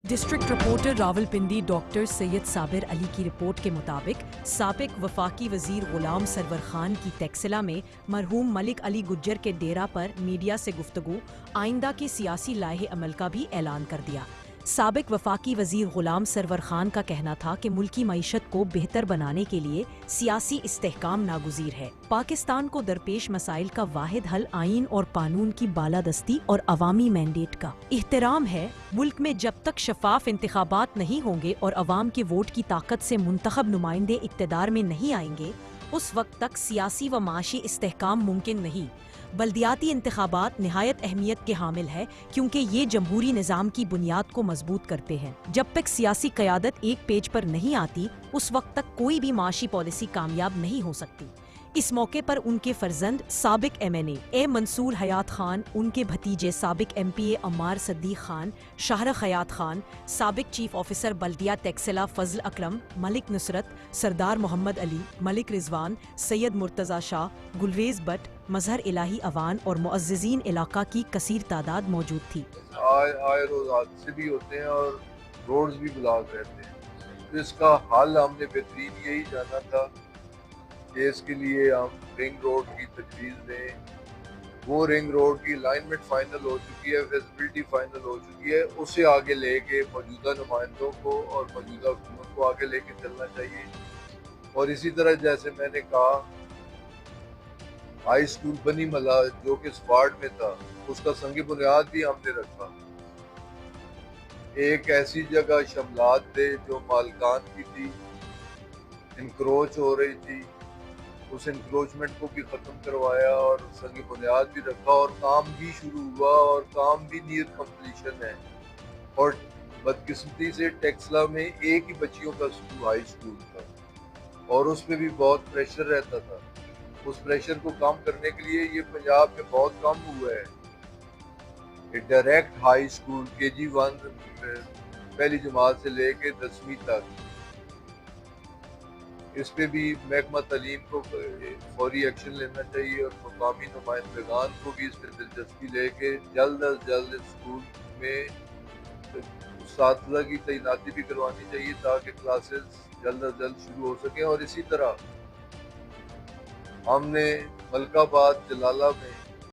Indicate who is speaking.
Speaker 1: District reporter Rawalpindi doctor Syed Sabir Ali की report के मुताबिक साबिक वफाकी वजीर गुलाम सरवर खान की टेक्सिला में मरहूम मलिक अली गुज्जर के डेरा पर मीडिया से गुफ्तगू आइंदा के सियासी लाहे अमल का भी ऐलान कर दिया। साबिक वफाकी वजीर गुलाम सरवर खान का कहना था कि मुल्की मईशत को बेहतर बनाने के लिए सियासी इस्तेहकाम नागुज़ीर है। पाकिस्तान को दरपेश मसाइल का वाहिद हल आइन और कानून की बालादस्ती और अवामी मैंडेट का एहतराम है। मुल्क में जब तक शफाफ इंतखाबात नहीं होंगे और अवाम के वोट की ताकत से मुंतखब नुमाइंदे इक़्तिदार में नहीं आएंगे, उस वक्त तक सियासी व माशी इस्तेहकाम मुमकिन नहीं। बल्दियाती इंतखाबात निहायत अहमियत के हामिल है क्योंकि ये जमहूरी निज़ाम की बुनियाद को मजबूत करते हैं। जब तक सियासी क़यादत एक पेज पर नहीं आती, उस वक्त तक कोई भी माशी पॉलिसी कामयाब नहीं हो सकती। इस मौके पर उनके फर्जंद साबिक MNA मंसूर हयात खान, उनके भतीजे साबिक MPA अम्मार सद्दीक खान, शाहरख हयात खान, साबिक चीफ ऑफिसर बल्दिया टेक्सिला फजल अकरम, मलिक नुसरत, सरदार मोहम्मद अली, मलिक रिजवान, सैयद मुर्तज़ा शाह, गुलरेज बट, मजहर इलाही अवान और मुअज़्ज़िज़ीन इलाका की कसीर तादाद मौजूद थी।
Speaker 2: आए रोज हादसे भी होते हैं और रोड्स भी ब्लॉक रहते हैं, तो इसका हल हमने बेहतरीन यही जाना था कि इसके लिए हम रिंग रोड की तजवीज़ दें। वो रिंग रोड की अलाइनमेंट फाइनल हो चुकी है, विजिबिलिटी फाइनल हो चुकी है, उसे आगे लेके मौजूदा नुमाइंदों को और मौजूदा हुकूमत को आगे लेके चलना चाहिए। और इसी तरह जैसे मैंने कहा, हाई स्कूल बनी मला जो कि इस वार्ड में था, उसका संग बुनियाद भी हमने रखा। एक ऐसी जगह शमलात थे जो मालकान की थी, इंक्रोच हो रही थी, उस इंक्रोचमेंट को भी ख़त्म करवाया और संग बुनियाद भी रखा और काम भी शुरू हुआ और काम भी नियर कंप्लीशन है। और बदकिस्मती से टेक्सला में एक ही बच्चियों का हाई स्कूल था और उस पर भी बहुत प्रेशर रहता था। उस प्रेशर को कम करने के लिए ये पंजाब में बहुत कम हुआ है कि डायरेक्ट हाई स्कूल KG1 पहली जमात से लेके 10वीं तक, इस पे भी महकमा तालीम को फौरी एक्शन लेना चाहिए और मुकामी नुमाइंदगान को भी इस पर दिलचस्पी लेके जल्द अज जल्द स्कूल में साथला की तैनाती भी करवानी चाहिए ताकि क्लासेस जल्द अज जल्द शुरू हो सकें। और इसी तरह हमने मलकाबाद जलाला में